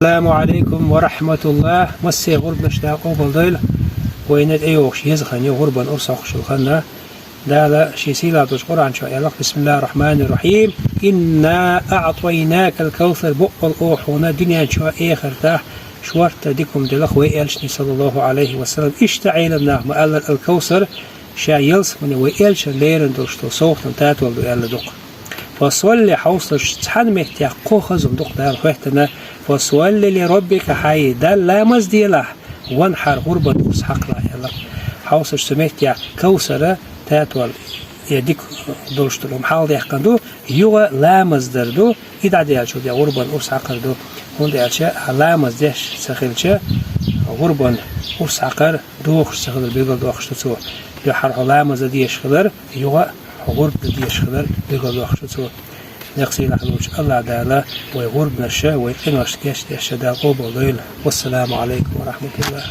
السلام عليكم ورحمة الله. مسي غرب نشتاقو بالديل وينت أيوش يزخن غربا أرسخ شلخنا لا شي سيلا قرآن شو يلا. بسم الله الرحمن الرحيم. إنا أعطيناك الكوثر بقل أوحونا دنيا شو آخر تاح شورت ديكم دلخ ويلشني صلى الله عليه وسلم اشتعيلنا ما قال الكوثر شايلس من ويلش ليرن دوشتو صوتن تاتول دو يلا دق فصل حوصل تحن مهتيا قوخز دق دار وحتنا فصل لربك حي دل لا مزديله وانحر غربا وسحق لا يلا حوصل سمهتيا كوثر تاتول يديك دوشتو محال يحقندو يوغا لا مزدردو إذا ديال شو ديال غربا وسحق دو هون ديال شيء لا مزدش سخيلش غربا وسحقر دوخ سخيل بيقول دوخ شتو يحر لا مزديش خبر يوغا غرب ديش خبر بيقول دوخ شتو نقصي لحلوش الله دالا ويغرب نشا ويقنوش كيش ديش دال قوبل والسلام عليكم ورحمة الله.